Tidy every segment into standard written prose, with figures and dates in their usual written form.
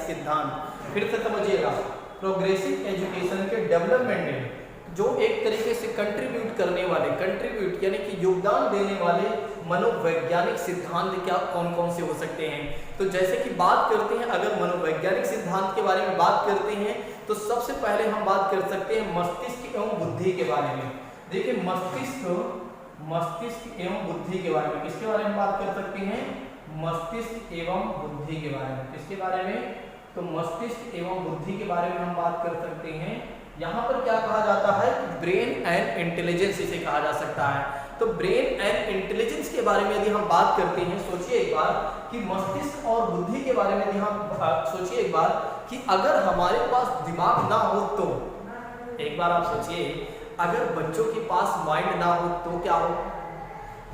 सिद्धांत। फिर से समझिएगा, प्रोग्रेसिव एजुकेशन के डेवलपमेंट में जो एक तरीके से कंट्रीब्यूट करने वाले, कंट्रीब्यूट यानी कि योगदान देने वाले मनोवैज्ञानिक सिद्धांत क्या कौन कौन से हो सकते हैं। तो जैसे कि बात करते हैं, अगर मनोवैज्ञानिक सिद्धांत के बारे में बात करते हैं तो सबसे पहले हम बात कर सकते हैं मस्तिष्क एवं बुद्धि के बारे में। देखिए मस्तिष्क एवं बुद्धि के बारे में किसके बारे में बात कर सकते हैं, मस्तिष्क एवं बुद्धि के बारे में। किसके बारे में, तो मस्तिष्क एवं बुद्धि के बारे में हम बात कर सकते हैं। यहाँ पर क्या कहा जाता है, ब्रेन एंड इंटेलिजेंस इसे कहा जा सकता है। तो ब्रेन एंड इंटेलिजेंस के बारे में यदि हम बात करते हैं, सोचिए एक बार कि मस्तिष्क और बुद्धि के बारे में यदि हम सोचिए एक बार कि अगर हमारे पास दिमाग ना हो तो, एक बार आप सोचिए अगर बच्चों के पास माइंड ना हो तो क्या हो,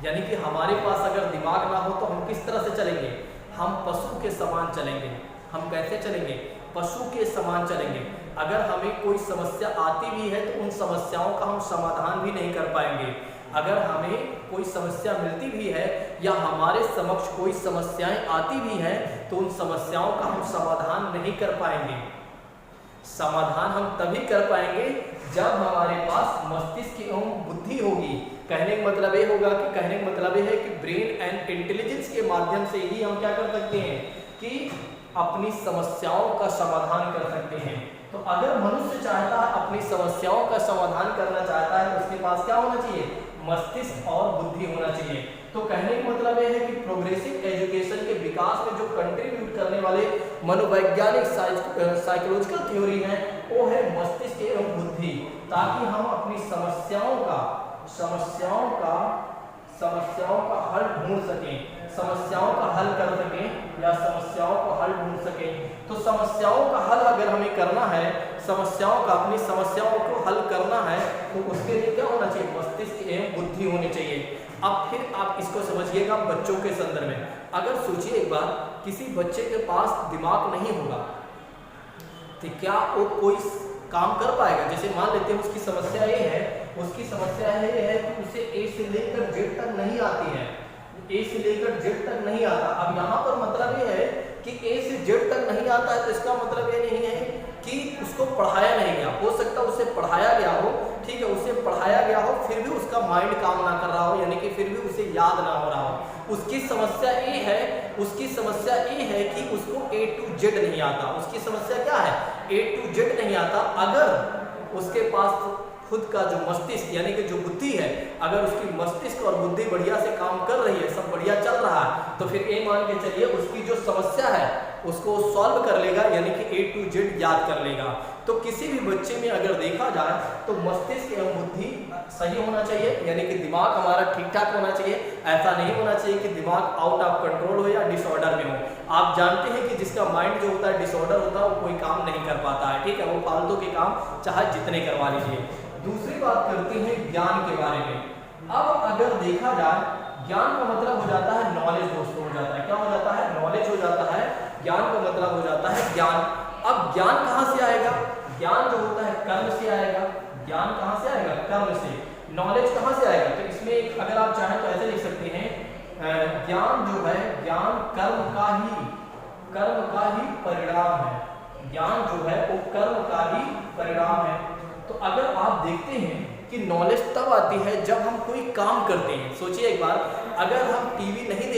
यानी कि हमारे पास अगर दिमाग ना हो तो हम किस तरह से चलेंगे, हम पशु के समान चलेंगे। हम कैसे चलेंगे, पशु के समान चलेंगे। अगर हमें कोई समस्या आती भी है तो उन समस्याओं का हम समाधान भी नहीं कर पाएंगे। अगर हमें कोई समस्या मिलती भी है या हमारे समक्ष कोई समस्याएं आती भी हैं तो उन समस्याओं का हम समाधान नहीं कर पाएंगे। समाधान हम तभी कर पाएंगे जब हमारे पास मस्तिष्क एवं बुद्धि होगी। कहने का मतलब ये होगा कि कहने का मतलब ये है कि ब्रेन एंड इंटेलिजेंस के माध्यम से ही हम क्या कर सकते हैं कि अपनी समस्याओं का समाधान कर सकते हैं। तो अगर मनुष्य चाहता है अपनी समस्याओं का समाधान करना चाहता है तो उसके पास क्या होना चाहिए, मस्तिष्क और बुद्धि होना चाहिए। तो कहने का मतलब यह है कि प्रोग्रेसिव एजुकेशन के विकास में जो कंट्रीब्यूट करने वाले मनोवैज्ञानिक साइकोलॉजिकल थ्योरी है वो है मस्तिष्क एवं बुद्धि, ताकि हम अपनी समस्याओं का हल ढूंढ सकें, समस्याओं का हल कर सकें या समस्याओं को हल ढूंढ सकें। तो समस्याओं का हल अगर हमें करना है, अपनी समस्याओं को हल करना है तो उसके लिए क्या होना चाहिए, मस्तिष्क एवं बुद्धि होनी चाहिए। अब फिर आप इसको समझिएगा बच्चों के संदर्भ में। अगर सोचिए एक बार किसी बच्चे के पास दिमाग नहीं होगा तो क्या वो कोई काम कर पाएगा। जैसे मान लेते हैं उसकी समस्या ये है कि उसे ए से लेकर जेड तक नहीं आती है, ए से लेकर जेड तक नहीं आता। अब यहाँ पर मतलब ये है कि ए से जेड तक नहीं आता है तो इसका मतलब ये नहीं है कि उसको पढ़ाया नहीं गया। हो सकता है उसे पढ़ाया गया हो, ठीक है, उसे पढ़ाया गया हो फिर भी उसका माइंड काम ना कर रहा हो, यानी कि फिर भी उसे याद ना हो रहा हो। उसकी समस्या ये है कि उसको ए टू जेड नहीं आता। उसकी समस्या क्या है, ए टू जेड नहीं आता। अगर उसके पास खुद का जो मस्तिष्क यानी कि जो बुद्धि है, अगर उसकी मस्तिष्क और बुद्धि बढ़िया से काम कर रही है, सब बढ़िया चल रहा है, तो फिर ये मान के चलिए उसकी जो समस्या है उसको सॉल्व कर लेगा, यानी कि ए टू जेड याद कर लेगा। तो किसी भी बच्चे में अगर देखा जाए तो मस्तिष्क एवं बुद्धि सही होना चाहिए, यानी कि दिमाग हमारा ठीक ठाक होना चाहिए। ऐसा नहीं होना चाहिए कि दिमाग आउट ऑफ कंट्रोल हो या डिसऑर्डर में हो। आप जानते हैं कि जिसका माइंड जो होता है डिसऑर्डर होता है वो कोई काम नहीं कर पाता है, ठीक है, वो फालतू के काम चाहे जितने करवा लीजिए। दूसरी बात करते हैं ज्ञान के बारे में। अब अगर देखा जाए ज्ञान का मतलब हो जाता है नॉलेज, दोस्तों हो जाता है, क्या हो जाता है, नॉलेज हो जाता है। ज्ञान का मतलब हो जाता है ज्ञान। अब ज्ञान कहाँ से आएगा, ज्ञान जो होता है कर्म से आएगा। ज्ञान कहाँ से आएगा, कर्म से। नॉलेज कहाँ से आएगा, तो इसमें अगर आप चाहें तो ऐसे लिख सकते हैं, ज्ञान जो है, ज्ञान कर्म का ही परिणाम है। ज्ञान जो है वो कर्म का ही परिणाम है। तो अगर आप देखते हैं कि नॉलेज तब आती है जब हम कोई काम करते हैं। सोचिए एक बार, अगर हम टीवी नहीं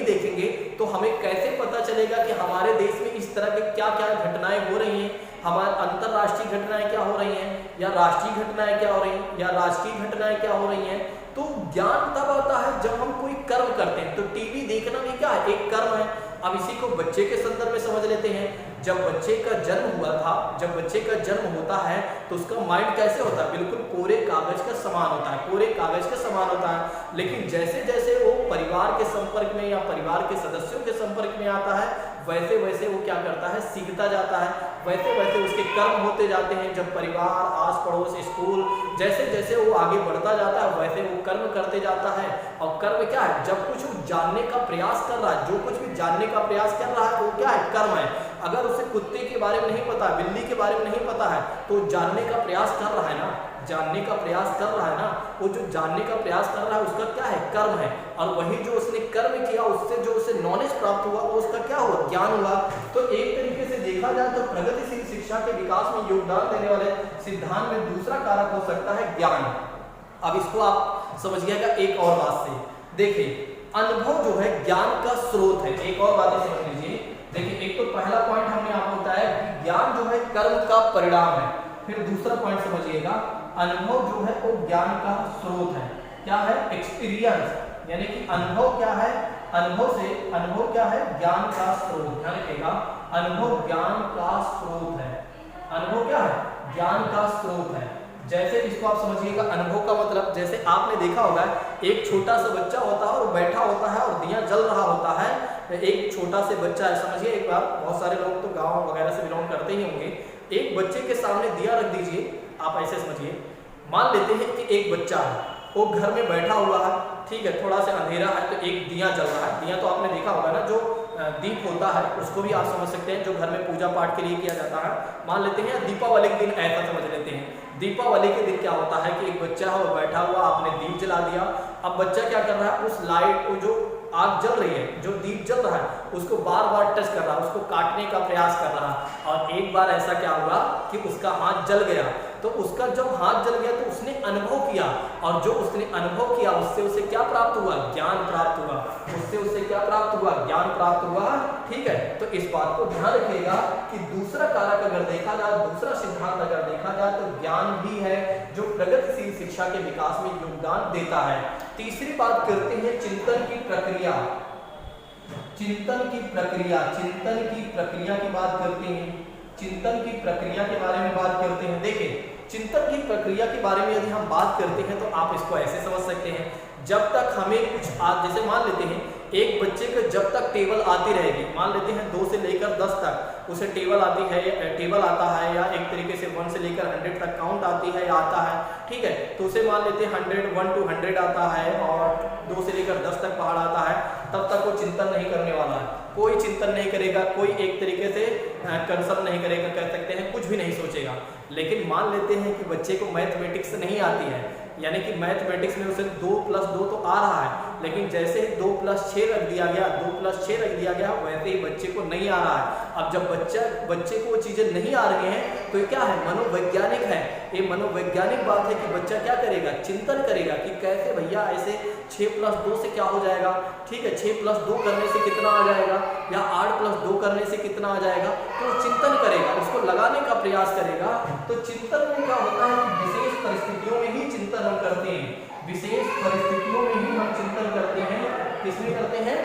देखेंगे तो हमें कैसे पता चलेगा कि हमारे देश में इस तरह के क्या क्या घटनाएं हो रही हैं, हमारे अंतर्राष्ट्रीय घटनाएं क्या हो रही हैं, या राष्ट्रीय घटनाएं क्या हो रही हैं, या राष्ट्रीय घटनाएं क्या हो रही हैं। तो ज्ञान तब आता है जब हम कोई कर्म करते हैं। तो टीवी देखना भी क्या है, एक कर्म है। अब इसी को बच्चे के संदर्भ में समझ लेते हैं। जब बच्चे का जन्म होता है तो उसका माइंड कैसे होता है, बिल्कुल कोरे कागज का समान होता है। लेकिन जैसे जैसे वो परिवार के संपर्क में या परिवार के सदस्यों के संपर्क में आता है, वैसे वैसे वो क्या करता है, सीखता जाता है। वैसे वैसे उसके कर्म होते जाते हैं। जब परिवार, आस पड़ोस, स्कूल, जैसे जैसे वो आगे बढ़ता जाता है वैसे वो कर्म करते जाता है। और कर्म क्या है, जब कुछ वो जानने का प्रयास कर रहा है, जो कुछ भी जानने का प्रयास कर रहा है वो क्या है, कर्म है। अगर उसे कुत्ते के बारे में नहीं पता, बिल्ली के बारे में नहीं पता है तो जानने का प्रयास कर रहा है ना, जानने का प्रयास कर रहा है ना, वो जो जानने का प्रयास कर रहा है उसका क्या है, कर्म है। और वही जो उसने कर्म किया उससे जो उसे नॉलेज प्राप्त हुआ वो उसका क्या हुआ, ज्ञान हुआ। तो एक तरीके से देखा जाए तो प्रगतिशील शिक्षा के विकास में योगदान देने वाले सिद्धांत में दूसरा कारक हो सकता है ज्ञान। अब इसको आप समझिएगा एक और बात से, देखिए अनुभव जो है ज्ञान का स्रोत है। एक और बात समझ लीजिए, देखिए एक तो पहला पॉइंट हमने आपको बताया कि ज्ञान जो है कर्म का परिणाम है। फिर दूसरा पॉइंट समझिएगा, अनुभव जो है वो ज्ञान का स्रोत है। क्या है, एक्सपीरियंस, यानी कि अनुभव क्या है, अनुभव क्या है, ज्ञान का स्रोत। ध्यान रखिएगा, अनुभव ज्ञान का स्रोत है। अनुभव क्या है, ज्ञान का स्रोत है। जैसे इसको आप समझिएगा, अनुभव का मतलब जैसे आपने देखा होगा एक छोटा सा बच्चा होता है और बैठा होता है और दिया जल रहा होता है। एक छोटा से बच्चा है, समझिए एक बार, बहुत सारे लोग तो गांव वगैरह से बिलोंग करते ही होंगे। एक बच्चे के सामने दिया रख दीजिए, आप ऐसे समझिए, मान लेते हैं कि एक बच्चा है, वो घर में बैठा हुआ है, ठीक है, थोड़ा सा अंधेरा है तो एक दिया जल रहा है। दिया तो आपने देखा होगा ना, जो दीप होता है उसको भी आप समझ सकते हैं, जो घर में पूजा पाठ के लिए किया जाता है। मान लेते हैं दीपावली के दिन ऐसा समझ लेते हैं, दीपावली के दिन क्या होता है कि एक बच्चा है वो बैठा हुआ, आपने दीप जला दिया। अब बच्चा क्या कर रहा है, उस लाइट को, जो आग जल रही है, जो दीप जल रहा है, उसको बार बार टच कर रहा है, उसको काटने का प्रयास कर रहा है। और एक बार ऐसा क्या हुआ कि उसका हाथ जल गया। तो उसका जब हाथ जल गया तो उसने अनुभव किया, और जो उसने अनुभव किया उससे उसे क्या प्राप्त हुआ, ज्ञान प्राप्त हुआ। उससे उसे क्या प्राप्त हुआ, ज्ञान प्राप्त हुआ। ठीक है, तो इस बात को ध्यान रखिएगा कि दूसरा कारक अगर देखा जाए, दूसरा सिद्धांत अगर देखा जाए तो ज्ञान भी है जो प्रगतिशील शिक्षा के विकास में योगदान देता है। तीसरी बात करते हैं चिंतन की प्रक्रिया। चिंतन की प्रक्रिया की बात करते हैं, चिंतन की प्रक्रिया के बारे में बात करते हैं। देखिए, चिंतन की प्रक्रिया के बारे में यदि हम बात करते हैं तो आप इसको ऐसे समझ सकते हैं, जब तक हमें कुछ जैसे मान लेते हैं एक बच्चे को जब तक टेबल आती रहेगी, मान लेते हैं 2 से लेकर 10 तक उसे टेबल आती है, टेबल आता है, या एक तरीके से 1 से लेकर 100 तक काउंट आती है या आता है, ठीक है, तो उसे मान लेते हैं 100 to 100 आता है और 2 से लेकर 10 तक पहाड़ आता है, तब तक वो चिंतन नहीं करने वाला है, कोई चिंतन नहीं करेगा, कोई एक तरीके से कंसर्न नहीं करेगा, कह सकते हैं कुछ भी नहीं सोचेगा। लेकिन मान लेते हैं कि बच्चे को मैथमेटिक्स नहीं आती है, यानी कि मैथमेटिक्स में उसे 2 + 2 तो आ रहा है, लेकिन जैसे ही 2 + 6 रख दिया गया, 2 + 6 रख दिया गया, वैसे ही बच्चे को नहीं आ रहा है। अब जब बच्चे को वो चीज़ें नहीं आ रही हैं तो क्या है, मनोवैज्ञानिक है। ये मनोवैज्ञानिक बात है कि बच्चा क्या करेगा, चिंतन करेगा कि कैसे भैया ऐसे 6 + 2 से क्या हो जाएगा, ठीक है, 6 + 2 करने से कितना आ जाएगा, या 8 + 2 करने से कितना आ जाएगा, तो चिंतन करेगा, उसको लगाने का प्रयास करेगा। तो चिंतन में क्या होता है कि विशेष परिस्थितियों में ही चिंतन हम करते हैं, विशेष परिस्थितियों में ही हम चिंतन करते हैं। किसमें करते हैं?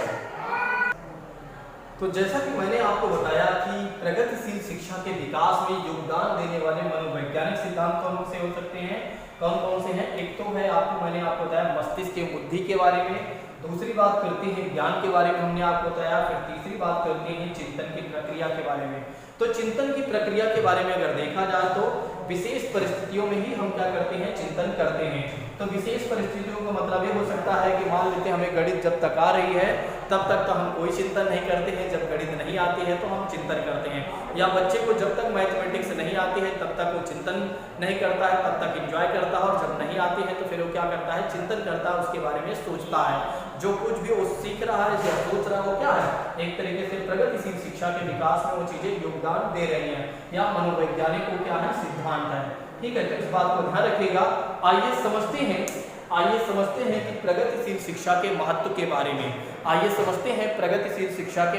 तो जैसा कि मैंने आपको बताया कि प्रगतिशील शिक्षा के विकास में योगदान देने वाले मनोवैज्ञानिक सिद्धांत कौन से हो सकते हैं, कौन कौन से हैं? एक तो है मैंने आपको बताया मस्तिष्क की बुद्धि के बारे में, दूसरी बात करते हैं ज्ञान के बारे में हमने आपको बताया, फिर तीसरी बात करते हैं चिंतन की प्रक्रिया के बारे में। तो चिंतन की प्रक्रिया के बारे में अगर देखा जाए तो विशेष परिस्थितियों में ही हम क्या करते हैं, चिंतन करते हैं। तो विशेष परिस्थितियों का मतलब ये हो सकता है कि मान लेते हैं हमें गणित जब तक आ रही है तब तक तो हम कोई चिंतन नहीं करते हैं, जब गणित नहीं आती है तो हम चिंतन करते हैं, या बच्चे को जब तक मैथमेटिक्स नहीं आती है तब तक वो चिंतन नहीं करता है, तब तक एंजॉय करता है, और जब नहीं आती है तो फिर वो क्या करता है, चिंतन करता है, उसके बारे में सोचता है। जो कुछ भी वो सीख रहा है या सोच रहा है वो क्या है, एक तरीके से प्रगतिशील शिक्षा के विकास में वो चीजें योगदान दे रही हैं, या मनोवैज्ञानिक को क्या है, सिद्धांत है। ठीक है, तो इस बात को ध्यान रखिएगा। आइए समझते हैं कि प्रगतिशील शिक्षा के महत्व के बारे में। आइए समझते हैं प्रगतिशील शिक्षा के,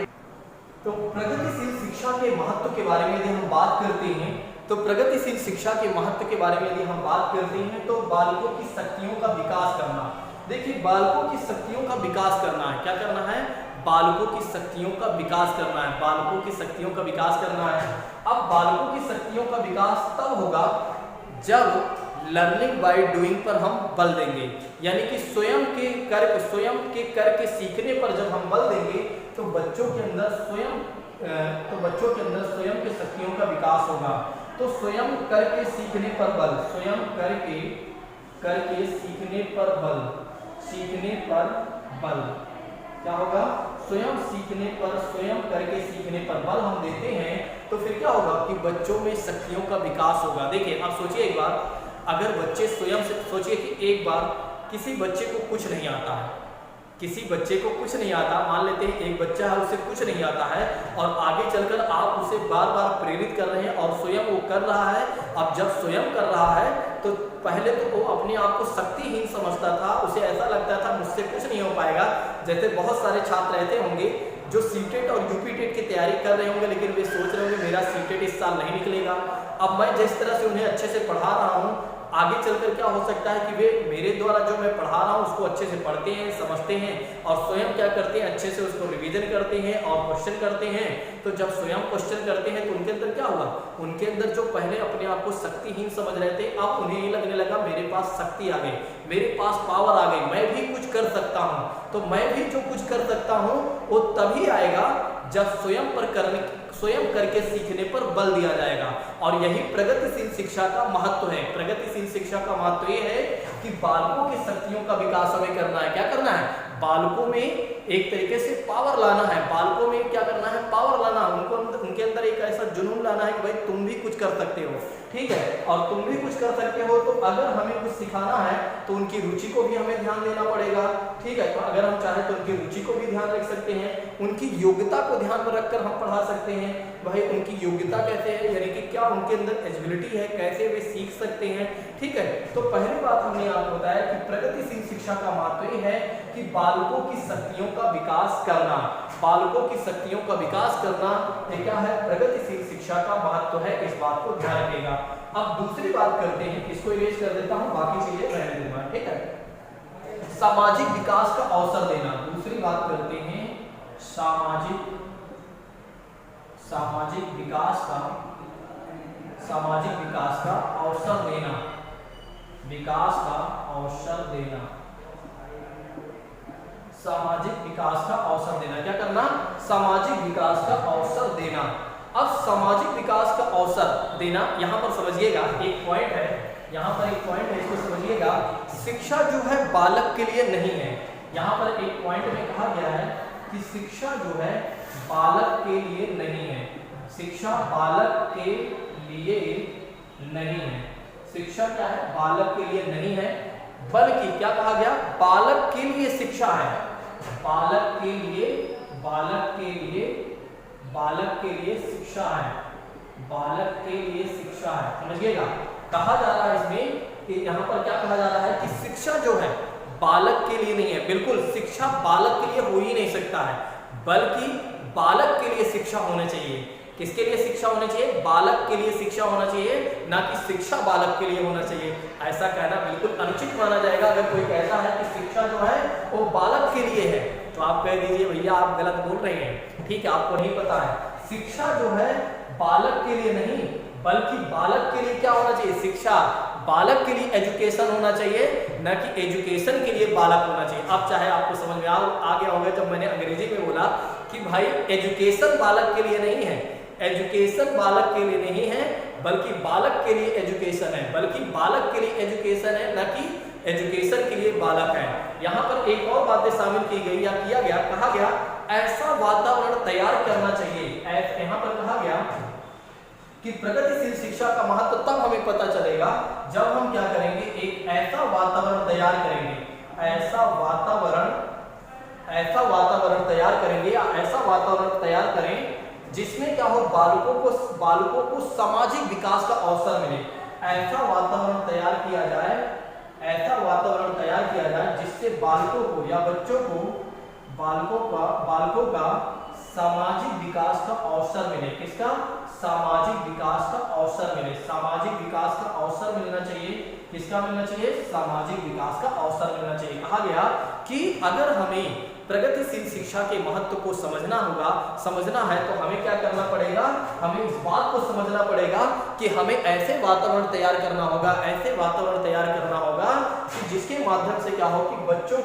तो प्रगतिशील शिक्षा के महत्व के बारे में यदि हम बात करते हैं, तो प्रगतिशील शिक्षा के महत्व के बारे में यदि हम बात करते हैं तो बालकों की शक्तियों का विकास करना। देखिए, बालकों की शक्तियों का विकास करना है, क्या करना है, बालकों की शक्तियों का विकास करना है, बालकों की शक्तियों का विकास करना है। अब बालकों की शक्तियों का विकास तब होगा जब लर्निंग बाय डूइंग पर हम बल देंगे, यानी कि स्वयं के करके सीखने पर जब हम बल देंगे तो बच्चों के अंदर स्वयं के शक्तियों का विकास होगा। तो स्वयं करके सीखने पर बल, स्वयं करके सीखने पर बल क्या होगा, स्वयं करके सीखने पर बल हम देते हैं तो फिर क्या होगा कि बच्चों में शक्तियों का विकास होगा। देखिए, आप सोचिए एक बार, अगर बच्चे स्वयं से सोचिए कि एक बार किसी बच्चे को कुछ नहीं आता है, किसी बच्चे को कुछ नहीं आता, मान लेते हैं एक बच्चा है उसे कुछ नहीं आता है और आगे चलकर आप उसे बार बार प्रेरित कर रहे हैं और स्वयं वो कर रहा है। अब जब स्वयं कर रहा है तो पहले तो वो अपने आप को शक्तिहीन समझता था, उसे ऐसा लगता था मुझसे कुछ नहीं हो पाएगा। जैसे बहुत सारे छात्र ऐसे होंगे जो सीटेट और यूपीटेट की तैयारी कर रहे होंगे, लेकिन वे सोच रहे होंगे मेरा सीटेट इस साल नहीं निकलेगा। अब मैं जिस तरह से उन्हें अच्छे से पढ़ा रहा हूँ, आगे चलकर क्या हो सकता है कि वे मेरे द्वारा जो मैं पढ़ा रहा हूँ उसको अच्छे से पढ़ते हैं, समझते हैं और स्वयं क्या करते हैं, अच्छे से उसको रिवीजन करते हैं और क्वेश्चन करते हैं। तो जब स्वयं क्वेश्चन करते हैं तो उनके अंदर क्या हुआ, उनके अंदर जो पहले अपने आप को शक्तिहीन समझ रहे थे, अब उन्हें ये लगने लगा मेरे पास शक्ति आ गई, मेरे पास पावर आ गई, मैं भी कुछ कर सकता हूँ। तो मैं भी जो कुछ कर सकता हूँ वो तभी आएगा जब स्वयं करके सीखने पर बल दिया जाएगा। और यही प्रगतिशील शिक्षा का महत्व है। प्रगतिशील शिक्षा का महत्व ये है कि बालकों की शक्तियों का विकास हमें करना है। क्या करना है, बालकों में एक तरीके से पावर लाना है। बालकों में क्या करना है, पावर लाना है। उनके अंदर एक ऐसा जुनून लाना है कि भाई तुम भी कुछ कर सकते हो, ठीक है, और तुम भी कुछ कर सकते हो। तो अगर हमें कुछ सिखाना है तो उनकी रुचि को भी हमें ध्यान देना पड़ेगा, ठीक है। तो अगर हम चाहें तो उनकी रुचि को भी ध्यान रख सकते हैं, उनकी योग्यता को ध्यान में रखकर हम पढ़ा सकते हैं। भाई उनकी योग्यता कैसे है, यानी कि क्या उनके अंदर एबिलिटी है, कैसे वे सीख सकते हैं, ठीक है। तो पहली बात हमने आपको बताया कि प्रगतिशील शिक्षा का महत्व यह है कि बालकों की शक्तियों का विकास करना, बालकों की शक्तियों का विकास करना ये क्या है, प्रगतिशील शिक्षा का महत्व है। इस बात को ध्यान रखिएगा। अब दूसरी बात करते हैं, इसको इरेज कर देता हूं, बाकी चीजें रहने दूंगा, ठीक है। सामाजिक विकास का अवसर देना। दूसरी बात करते हैं सामाजिक विकास का अवसर देना, विकास का अवसर देना, सामाजिक विकास का अवसर देना। क्या करना, सामाजिक विकास का अवसर देना। अब सामाजिक विकास का अवसर देना, यहां पर समझिएगा एक पॉइंट है, यहां पर एक पॉइंट है, इसको समझिएगा। शिक्षा जो है बालक के लिए नहीं है। यहां पर एक पॉइंट में कहा गया है कि शिक्षा जो है बालक के लिए नहीं है, शिक्षा बालक के लिए नहीं है। शिक्षा क्या है, बालक के लिए नहीं है, बल्कि क्या कहा गया, बालक के लिए शिक्षा है, बालक के लिए शिक्षा है, बालक के लिए शिक्षा है। समझिएगा, कहा जा रहा है इसमें कि यहाँ पर क्या कहा जा रहा है कि शिक्षा जो है बालक के लिए नहीं है। बिल्कुल, शिक्षा बालक के लिए हो ही नहीं सकता है, बल्कि बालक के लिए शिक्षा होना चाहिए। किसके लिए शिक्षा होनी चाहिए, बालक के लिए शिक्षा होना चाहिए, ना कि शिक्षा बालक के लिए होना चाहिए। ऐसा कहना बिल्कुल अनुचित माना जाएगा। अगर कोई कहता है कि शिक्षा जो है वो बालक के लिए है, तो आप कह दीजिए भैया आप गलत बोल रहे हैं, ठीक है, आपको नहीं पता है। शिक्षा जो है बालक के लिए नहीं, बल्कि बालक के लिए क्या होना चाहिए, शिक्षा बालक के लिए एजुकेशन होना चाहिए, न कि एजुकेशन के लिए बालक होना चाहिए। अब चाहे आपको समझ में आ गया होगा जब मैंने अंग्रेजी में बोला कि भाई एजुकेशन बालक के लिए नहीं है, एजुकेशन बालक के लिए नहीं है, बल्कि बालक के लिए एजुकेशन है, बल्कि बालक के लिए एजुकेशन है, न कि एजुकेशन के लिए बालक है। यहाँ पर एक और बातें शामिल की गई या किया गया, कहा गया ऐसा वातावरण तैयार करना चाहिए। यहाँ पर कहा गया कि प्रगतिशील शिक्षा का महत्व तब हमें पता चलेगा जब हम क्या करेंगे, एक ऐसा वातावरण तैयार करेंगे, ऐसा वातावरण तैयार करेंगे या ऐसा वातावरण तैयार करें जिसमें क्या हो, बालकों को सामाजिक विकास का अवसर मिले। ऐसा वातावरण तैयार किया जाए, ऐसा वातावरण तैयार किया जाए जिससे बालकों को या बच्चों को बालकों का सामाजिक विकास का अवसर मिले। किसका, सामाजिक विकास का अवसर मिले। सामाजिक विकास का अवसर मिलना चाहिए। किसका मिलना चाहिए, सामाजिक विकास का अवसर मिलना चाहिए। कहा गया कि अगर हमें प्रगतिशील शिक्षा के महत्व को समझना है तो हमें क्या करना पड़ेगा, हमें इस बात को समझना पड़ेगा कि हमें ऐसे वातावरण तैयार करना होगा कि जिसके माध्यम से क्या हो कि बच्चों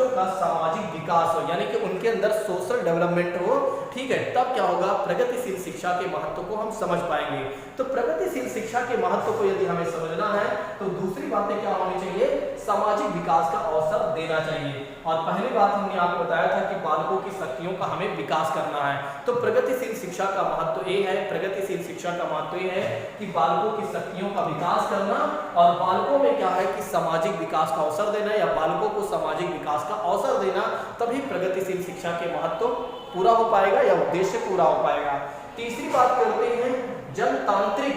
का सामाजिक विकास हो, यानी कि उनके अंदर सोशल डेवलपमेंट हो। ठीक है, तब क्या होगा, प्रगतिशील शिक्षा के महत्व को हम समझ पाएंगे। तो प्रगतिशील शिक्षा के महत्व को यदि हमें समझना है तो दूसरी बातें क्या होनी चाहिए, सामाजिक विकास का अवसर देना चाहिए। और पहली बात हमने आपको बताया था कि बालकों की शक्तियों का हमें विकास करना है। तो प्रगतिशील शिक्षा का महत्व ये है, प्रगतिशील शिक्षा का महत्व ये है कि बालकों की शक्तियों का विकास करना, और बालकों में क्या है कि सामाजिक विकास का अवसर देना, या बालकों को सामाजिक विकास का अवसर देना, तभी प्रगतिशील शिक्षा के महत्व पूरा हो पाएगा या उद्देश्य पूरा हो पाएगा। तीसरी बात करते हैं जनतांत्रिक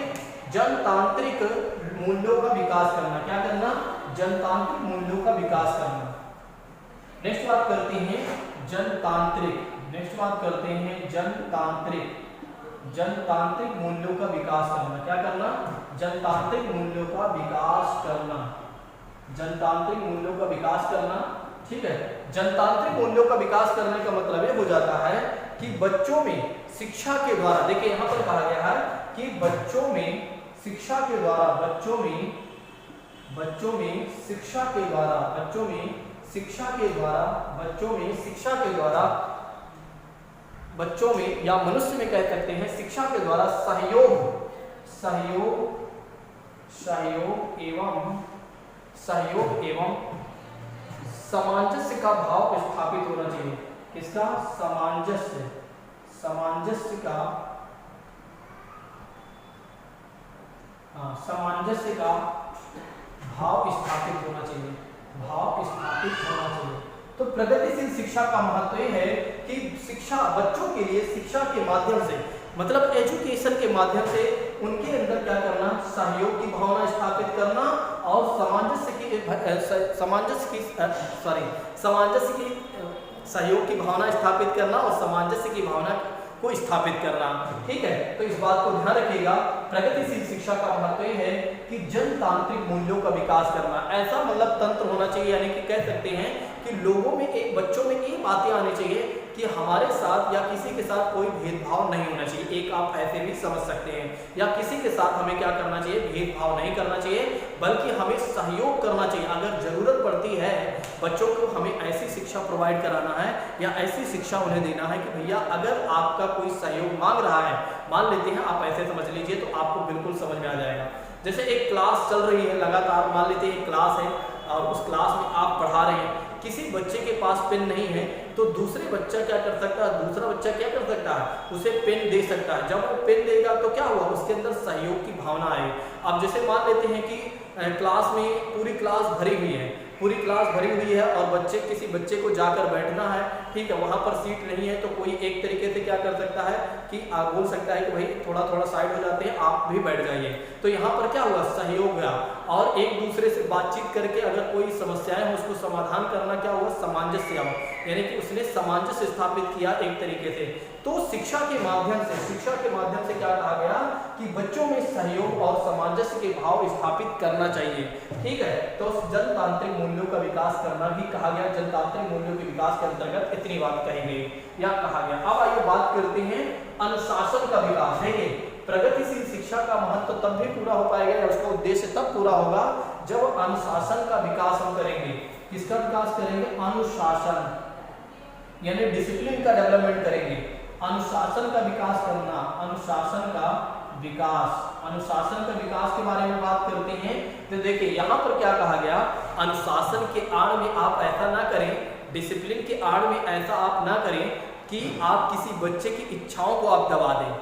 मूल्यों का विकास करना। क्या करना, जनतांत्रिक मूल्यों का विकास करना। नेक्स्ट बात करते हैं जनतांत्रिक मूल्यों का विकास करना। क्या करना, जनतांत्रिक मूल्यों का विकास करना, जनतांत्रिक मूल्यों का विकास करना। ठीक है, जनतांत्रिक मूल्यों का विकास करने का मतलब ये हो जाता है कि बच्चों में शिक्षा के द्वारा, देखिए यहां पर कहा गया है कि बच्चों में शिक्षा के द्वारा, बच्चों में या मनुष्य में कह सकते हैं, शिक्षा के द्वारा सहयोग एवं सामंजस्य का भाव स्थापित होना चाहिए। किसका, सामंजस्य का भाव स्थापित होना चाहिए, तो प्रगतिशील शिक्षा का महत्व यह है कि शिक्षा बच्चों के लिए शिक्षा के माध्यम से, मतलब एजुकेशन के माध्यम से उनके अंदर क्या करना, सहयोग की भावना स्थापित करना और सहयोग की भावना स्थापित करना और सामंजस्य की भावना को स्थापित करना। ठीक है, तो इस बात को ध्यान रखिएगा। प्रगतिशील शिक्षा का महत्व यह है कि जनतांत्रिक मूल्यों का विकास करना, ऐसा मतलब तंत्र होना चाहिए, यानी कि कह सकते हैं कि लोगों में बच्चों में ये बातें आनी चाहिए कि हमारे साथ या किसी के साथ कोई भेदभाव नहीं होना चाहिए। एक आप ऐसे भी समझ सकते हैं, या किसी के साथ हमें क्या करना चाहिए, भेदभाव नहीं करना चाहिए, बल्कि हमें सहयोग करना चाहिए। अगर जरूरत पड़ती है बच्चों को हमें ऐसी शिक्षा प्रोवाइड कराना है या ऐसी शिक्षा उन्हें देना है कि भैया अगर आपका कोई सहयोग मांग रहा है, मान लेते हैं आप ऐसे समझ लीजिए तो आपको बिल्कुल समझ में आ जाएगा। जैसे एक क्लास चल रही है लगातार, मान लेते हैं एक क्लास है और उस क्लास में आप पढ़ा रहे हैं, किसी बच्चे के पास पेन नहीं है तो दूसरा बच्चा क्या कर सकता है, उसे पेन दे सकता है। जब वो पेन देगा तो क्या हुआ, उसके अंदर सहयोग की भावना आए। अब जैसे मान लेते हैं कि क्लास में पूरी क्लास भरी हुई है और किसी बच्चे को जाकर बैठना है, ठीक है, वहां पर सीट नहीं है, तो कोई एक तरीके से क्या कर सकता है कि आप बोल सकता है कि भाई थोड़ा थोड़ा साइड हो जाते हैं, आप भी बैठ जाइए। तो यहाँ पर क्या हुआ, सहयोग हुआ और एक दूसरे से बातचीत करके अगर कोई समस्याएं हो उसको समाधान करना क्या हुआ, सामंजस्य हुआ, यानी कि उसने सामंजस्य स्थापित किया एक तरीके से। तो शिक्षा के माध्यम से क्या कहा गया कि बच्चों में सहयोग और सामंजस्य के भाव स्थापित करना चाहिए। ठीक है, तो जनतांत्रिक मूल्यों का विकास करना भी कहा गया। जनतांत्रिक मूल्यों के विकास के अंतर्गत इतनी बात कही गई या कहा गया। अब आइए बात करते हैं अनुशासन का विकास। है प्रगतिशील शिक्षा का महत्व तब भी पूरा हो पाएगा या उसका उद्देश्य तब पूरा होगा जब अनुशासन का विकास हम करेंगे। किसका विकास करेंगे, अनुशासन, यानी डिसिप्लिन का डेवलपमेंट करेंगे। अनुशासन का विकास करना, अनुशासन का विकास के बारे में बात करते हैं। तो देखिए यहाँ पर क्या कहा गया, अनुशासन के आड़ में आप ऐसा ना करें, डिसिप्लिन के आड़ में ऐसा आप ना करें कि आप किसी बच्चे की इच्छाओं को आप दबा दें।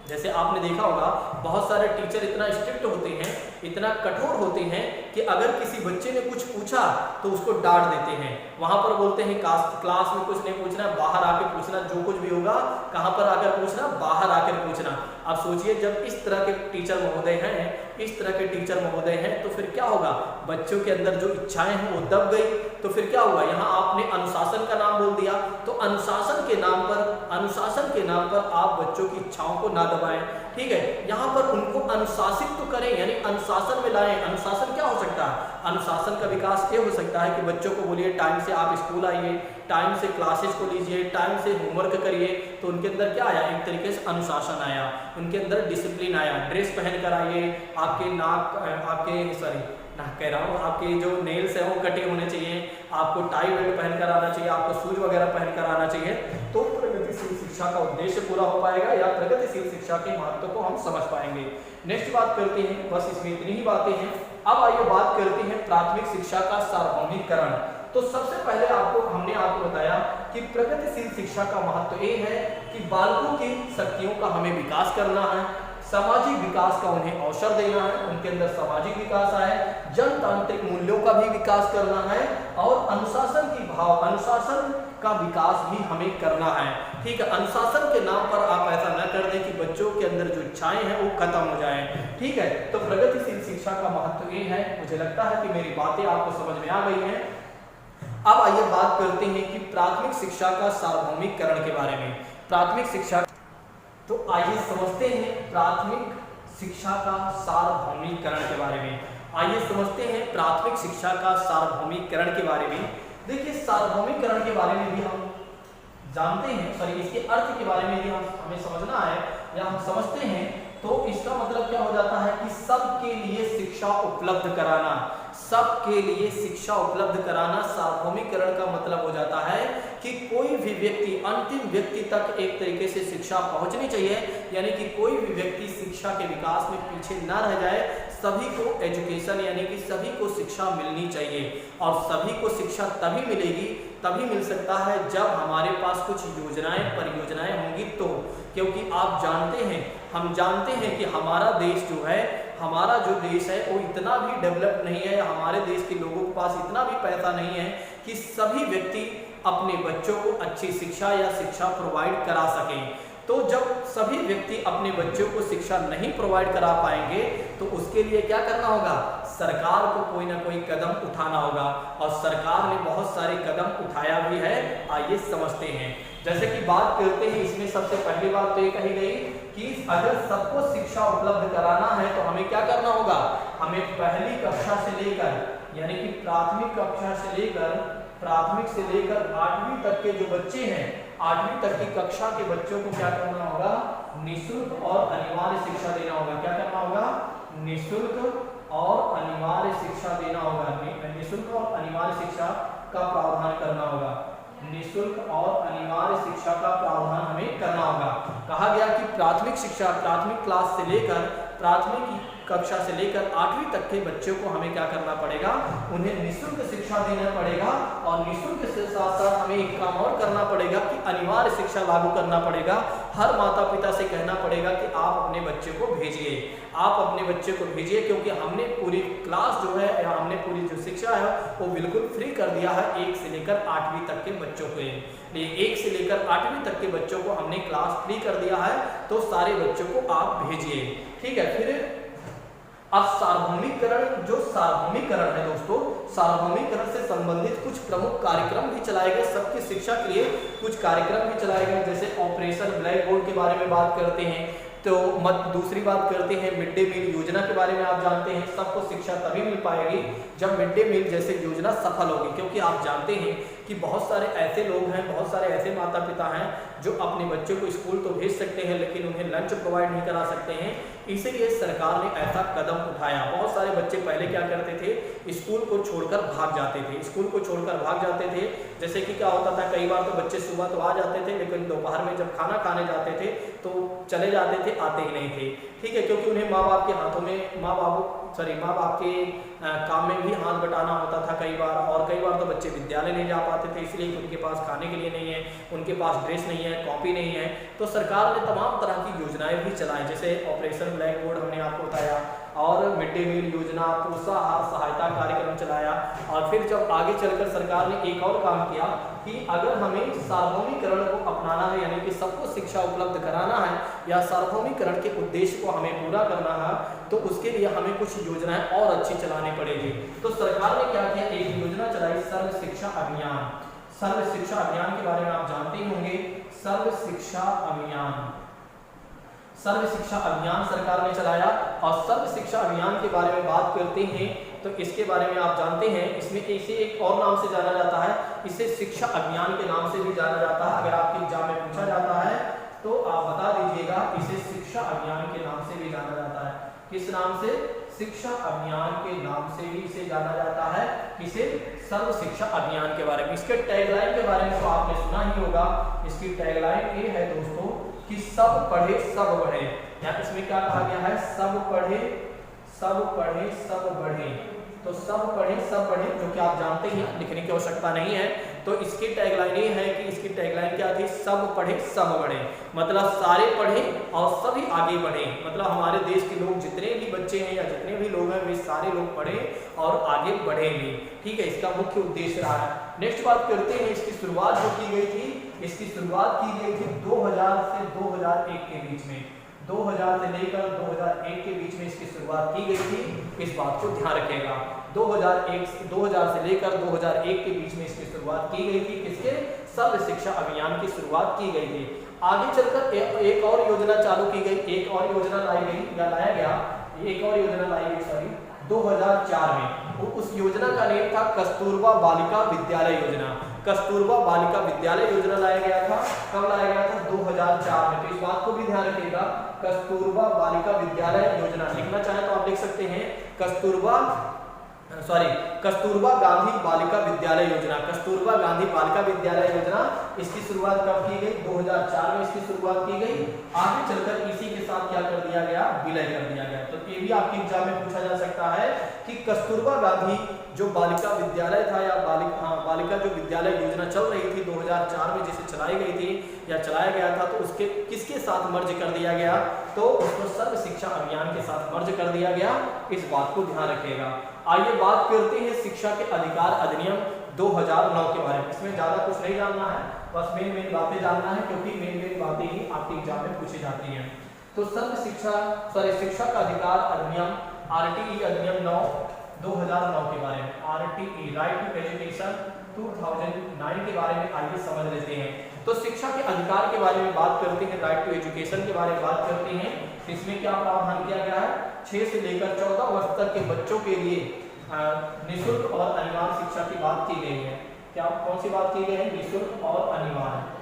जैसे आपने देखा होगा बहुत सारे टीचर इतना स्ट्रिक्ट होते हैं, इतना कठोर होते हैं कि अगर किसी बच्चे ने कुछ पूछा तो उसको डांट देते हैं। वहां पर बोलते हैं क्लास में कुछ नहीं पूछना, बाहर आकर पूछना, जो कुछ भी होगा कहां पर आकर पूछना, बाहर आकर पूछना। अब सोचिए जब इस तरह के टीचर महोदय हैं तो फिर क्या होगा, बच्चों के अंदर जो इच्छाएं हैं वो दब गई। तो फिर क्या हुआ, यहाँ आपने अनुशासन का नाम बोल दिया। तो अनुशासन के नाम पर आप बच्चों की इच्छाओं को ना दबाएं। ठीक है, यहाँ पर उनको अनुशासित तो करें, यानी अनुशासन में लाएं। अनुशासन क्या हो सकता है, अनुशासन का विकास ये हो सकता है कि बच्चों को बोलिए टाइम से आप स्कूल आइए, टाइम से क्लासेस को लीजिए, टाइम से होमवर्क करिए। तो उनके अंदर क्या आया, एक तरीके से अनुशासन आया, उनके अंदर डिसिप्लिन आया। ड्रेस पहन कर आइए, ना कह रहा हूँ आपके जो नेल्स है वो कटे होने चाहिए, आपको टाई बेल्ट पहन कर आना चाहिए, आपको शूज वगैरह पहन कर आना चाहिए, तो प्रगतिशील शिक्षा का उद्देश्य पूरा हो पाएगा या प्रगतिशील शिक्षा के महत्व को हम समझ पाएंगे। नेक्स्ट बात करते हैं, बस इसमें इतनी ही बातें हैं। अब आइए बात करते हैं प्राथमिक शिक्षा का सार्वभौमिकरण। तो सबसे पहले हमने आपको बताया कि प्रगतिशील शिक्षा का महत्व ये है कि बालकों की शक्तियों का हमें विकास करना है, सामाजिक विकास का उन्हें अवसर देना है, उनके अंदर सामाजिक विकास आए, जनतांत्रिक मूल्यों का भी विकास करना है और अनुशासन का विकास भी हमें करना है। ठीक है, अनुशासन के नाम पर आप ऐसा न कर दें कि बच्चों के अंदर जो इच्छाएं हैं वो खत्म हो जाएं। ठीक है, तो प्रगतिशील शिक्षा का महत्व ये है। मुझे लगता है कि मेरी बातें आपको समझ में आ गई हैं। अब आइए बात करते हैं कि प्राथमिक शिक्षा का सार्वभौमिकरण के बारे में। प्राथमिक शिक्षा, तो आइए समझते हैं प्राथमिक शिक्षा का सार्वभौमिकरण के बारे में। आइए समझते हैं प्राथमिक शिक्षा का सार्वभौमिकरण के बारे में। देखिए, सार्वभौमिकरण के बारे में भी हम जानते हैं, सॉरी इसके अर्थ के बारे में भी हमें समझना है या हम समझते हैं, तो इसका मतलब क्या हो जाता है कि सबके लिए शिक्षा उपलब्ध कराना। सबके लिए शिक्षा उपलब्ध कराना सार्वभौमिकरण का मतलब हो जाता है कि कोई भी व्यक्ति, अंतिम व्यक्ति तक एक तरीके से शिक्षा पहुंचनी चाहिए, यानी कि कोई भी व्यक्ति शिक्षा के विकास में पीछे न रह जाए। सभी को एजुकेशन यानी कि सभी को शिक्षा मिलनी चाहिए और सभी को शिक्षा तभी मिलेगी, तभी मिल सकता है जब हमारे पास कुछ योजनाएं परियोजनाएं होंगी तो। क्योंकि आप जानते हैं, हम जानते हैं कि हमारा देश जो है वो इतना भी डेवलप नहीं है, हमारे देश के लोगों के पास इतना भी पैसा नहीं है कि सभी व्यक्ति अपने बच्चों को अच्छी शिक्षा या शिक्षा प्रोवाइड करा सकें। तो जब सभी व्यक्ति अपने बच्चों को शिक्षा नहीं प्रोवाइड करा पाएंगे तो उसके लिए क्या करना होगा, सरकार को कोई ना कोई कदम उठाना होगा और सरकार ने बहुत सारे कदम उठाया भी है। आइए समझते हैं। जैसे कि बात करते हैं, इसमें सबसे पहली बात तो ये कही गई कि अगर सबको शिक्षा उपलब्ध कराना है तो हमें क्या करना होगा, हमें पहली कक्षा से लेकर यानी कि प्राथमिक से लेकर 8वीं तक के जो बच्चे हैं, 8वीं तक की कक्षा के बच्चों को क्या करना होगा, निःशुल्क और अनिवार्य शिक्षा देना होगा। क्या करना होगा, निःशुल्क और अनिवार्य शिक्षा देना होगा। निःशुल्क और अनिवार्य शिक्षा का प्रावधान करना होगा। निःशुल्क और अनिवार्य शिक्षा का प्रावधान हमें करना होगा। कहा गया कि प्राथमिक शिक्षा, प्राथमिक क्लास से लेकर प्राथमिक कक्षा से लेकर 8वीं तक के बच्चों को हमें क्या करना पड़ेगा, उन्हें निःशुल्क शिक्षा देना पड़ेगा और निःशुल्क से साथ साथ हमें एक काम और करना पड़ेगा कि अनिवार्य शिक्षा लागू करना पड़ेगा। हर माता पिता से कहना पड़ेगा कि आप अपने बच्चे को भेजिए, आप अपने बच्चे को भेजिए, क्योंकि हमने पूरी क्लास जो है या हमने पूरी जो शिक्षा है वो बिल्कुल फ्री कर दिया है 1 से लेकर 8वीं तक के बच्चों के लिए। 1 से लेकर 8वीं तक के बच्चों को हमने क्लास फ्री कर दिया है, तो सारे बच्चों को आप भेजिए। ठीक है, फिर अब सार्वभौमिकरण है दोस्तों, सार्वभौमिकरण से संबंधित कुछ प्रमुख कार्यक्रम भी चलाए गए। सबकी शिक्षा के लिए कुछ कार्यक्रम भी चलाए गए, जैसे ऑपरेशन ब्लैक बोर्ड के बारे में बात करते हैं। तो दूसरी बात करते हैं मिड डे मील योजना के बारे में। आप जानते हैं सबको शिक्षा तभी मिल पाएगी जब मिड डे मील जैसे योजना सफल होगी, क्योंकि आप जानते हैं कि बहुत सारे ऐसे लोग हैं, बहुत सारे ऐसे माता पिता हैं जो अपने बच्चों को स्कूल तो भेज सकते हैं लेकिन उन्हें लंच प्रोवाइड नहीं करा सकते हैं। इसीलिए सरकार ने ऐसा कदम उठाया। बहुत सारे बच्चे पहले क्या करते थे, स्कूल को छोड़कर भाग जाते थे। जैसे कि क्या होता था, कई बार तो बच्चे सुबह तो आ जाते थे लेकिन दोपहर में जब खाना खाने जाते थे तो चले जाते थे, आते ही नहीं थे। ठीक है, क्योंकि उन्हें माँ बाप के हाथों में माँ बाप के काम में भी हाथ बटाना होता था कई बार, और कई बार तो बच्चे विद्यालय नहीं जा पाते थे इसलिए उनके पास खाने के लिए नहीं है, उनके पास ड्रेस नहीं है, कॉपी नहीं है। तो सरकार ने तमाम तरह की योजनाएं भी चलाई, जैसे ऑपरेशन ब्लैक बोर्ड हमने आपको बताया, और मिड डे मील योजना, पोषाहार सहायता कार्यक्रम चलाया। और फिर जब आगे चलकर सरकार ने एक और काम किया कि अगर हमें सार्वभौमिकरण को अपनाना है, यानी कि सबको शिक्षा उपलब्ध कराना है या सार्वभौमिकरण के उद्देश्य को हमें पूरा करना है, तो उसके लिए हमें कुछ योजनाएं और अच्छी चलानी पड़ेगी। तो सरकार ने क्या किया, एक योजना चलाई, सर्व शिक्षा अभियान। सर्व शिक्षा अभियान के बारे में आप जानते ही होंगे। सर्व शिक्षा अभियान सरकार ने चलाया। और सर्व शिक्षा अभियान के बारे में बात करते हैं तो इसके बारे में आप जानते हैं, इसमें इसे एक और नाम से जाना जाता है, इसे शिक्षा अभियान के नाम से भी जाना जाता है। अगर आपके एग्जाम में पूछा जाता है तो आप बता दीजिएगा, इसे शिक्षा अभियान के नाम से भी जाना जाता है। किस नाम से? शिक्षा अभियान के नाम से भी इसे जाना जाता है। इसे सर्व शिक्षा अभियान के बारे में, इसके टैगलाइन के बारे में तो आपने सुना ही होगा। इसकी टैगलाइन ये है दोस्तों कि सब पढ़े सब बढ़े। या इसमें क्या कहा गया है, सब पढ़े सब पढ़े सब बढ़े। तो सब पढ़े सब बढ़े जो कि आप जानते ही, लिखने की आवश्यकता नहीं है। तो इसकी टैगलाइन ये है कि इसकी टैगलाइन क्या थी, सब पढ़े सब बढ़े। मतलब सारे पढ़े और सभी आगे बढ़े। मतलब हमारे देश के लोग जितने भी बच्चे हैं या जितने भी लोग हैं वे सारे लोग पढ़े और आगे बढ़ेंगे। ठीक है, इसका मुख्य उद्देश्य रहा है। नेक्स्ट बात करते हैं, इसकी शुरुआत जो की गई थी, इसकी शुरुआत की गई थी 2000 से 2001 के बीच में। 2000 से लेकर 2001 के बीच में इसकी शुरुआत की गई थी। इस बात को ध्यान रखिएगा। 2000 से लेकर 2001 के बीच में इसकी शुरुआत की गई थी। किसके, सर्व शिक्षा अभियान की शुरुआत की गई थी। आगे चलकर एक और योजना चालू की गई, एक और योजना लाई गई या लाया गया, एक और योजना लाई गई 2004 में। उस योजना का नाम था कस्तूरबा बालिका विद्यालय योजना। कस्तूरबा बालिका विद्यालय योजना लाया गया था। कब लाया गया था, 2004 में। तो इस बात को भी ध्यान रखिएगा, कस्तूरबा बालिका विद्यालय योजना। लिखना चाहे तो आप लिख सकते हैं कस्तूरबा गांधी बालिका विद्यालय योजना। कस्तूरबा गांधी बालिका विद्यालय योजना, इसकी शुरुआत कब की गई, 2004 में इसकी शुरुआत की गई। आगे चलकर इसी के साथ क्या कर दिया गया, विलय कर दिया गया। तो ये भी आपके एग्जाम में पूछा जा सकता है कि कस्तूरबा गांधी जो बालिका विद्यालय था या बालिका जो विद्यालय योजना चल रही थी 2004 में, जिसे चलाई गई थी या चलाया गया था, तो उसके किसके साथ मर्ज कर दिया गया, तो उसको सर्व शिक्षा अभियान के साथ मर्ज कर दिया गया। इस बात को ध्यान रखिएगा। आइए बात करते हैं शिक्षा के अधिकार अधिनियम 2009 के बारे में। इसमें ज्यादा कुछ नहीं जानना है, बस मेन बातें जानना है, क्योंकि मेन बातें ही आपके एग्जाम में पूछी जाती हैं। तो शिक्षा का अधिकार अधिनियम RTE अधिनियम 2009 के बारे में, RTE राइट टू एजुकेशन 2009 के बारे में आइए समझ लेते हैं। तो शिक्षा के अधिकार के बारे में बात करते हैं, राइट टू एजुकेशन के बारे में बात करते हैं। इसमें क्या प्रावधान किया गया है, 6 से लेकर 14 वर्ष तक के बच्चों के लिए निःशुल्क और अनिवार्य शिक्षा की बात की गई है। क्या कौन सी बात की गई है, निःशुल्क और अनिवार्य।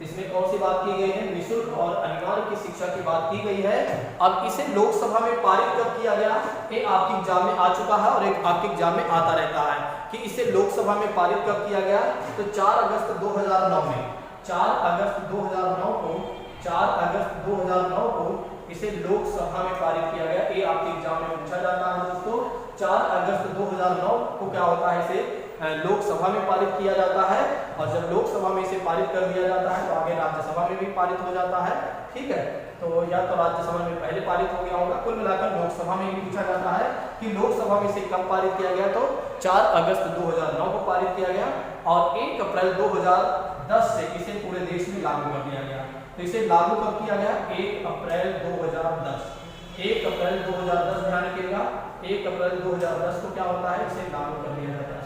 इसमें कौन सी बात की गई है, निःशुल्क और अनिवार्य की शिक्षा की बात की गई है। अब इसे लोकसभा में पारित कब किया गया, ये आपके एग्जाम में आ चुका है और एक आपके एग्जाम में आता रहता है कि इसे लोकसभा में पारित कब किया गया। तो 4 अगस्त 2009 में, 4 अगस्त 2009 को, 4 अगस्त 2009 को इसे लोकसभा में पारित किया गया। ये आपके एग्जाम में पूछा जाता है दोस्तों। 4 अगस्त 2009 को क्या होता है, इसे लोकसभा में पारित किया जाता है। और जब लोकसभा में इसे पारित कर दिया जाता है तो आगे राज्यसभा में भी पारित हो जाता है। ठीक है, तो या तो राज्यसभा में पहले पारित हो गया होगा, कुल मिलाकर लोकसभा में भी पूछा जाता है कि लोकसभा में इसे कब पारित किया गया। तो 4 अगस्त 2009 को पारित किया गया और 1 अप्रैल 2010 से इसे पूरे देश में लागू कर दिया गया। तो इसे लागू कब किया गया, 1 अप्रैल 2010। 1 अप्रैल 2010 ध्यान रखिएगा, 1 अप्रैल 2010 को क्या होता है, इसे लागू कर दिया जाता है।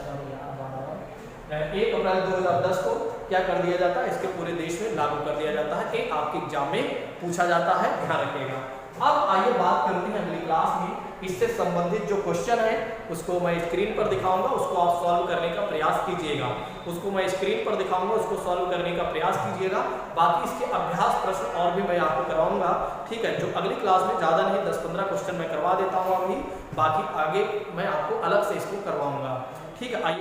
1 अप्रैल 2010 को क्या कर दिया जाता है, इसके पूरे देश में लागू कर दिया जाता है। ये आपके एग्जाम में पूछा जाता है, ध्यान रखिएगा। अब आइए बात करते हैं अगली क्लास में इससे संबंधित जो क्वेश्चन है उसको मैं स्क्रीन पर दिखाऊंगा, उसको आप सॉल्व करने का प्रयास कीजिएगा। उसको मैं स्क्रीन पर दिखाऊंगा, उसको सॉल्व करने का प्रयास कीजिएगा। बाकी इसके अभ्यास प्रश्न और भी मैं आपको करवाऊंगा। ठीक है, जो अगली क्लास में ज़्यादा नहीं 10-15 क्वेश्चन मैं करवा देता हूँ अभी, बाकी आगे मैं आपको अलग से इसको करवाऊंगा। ठीक है।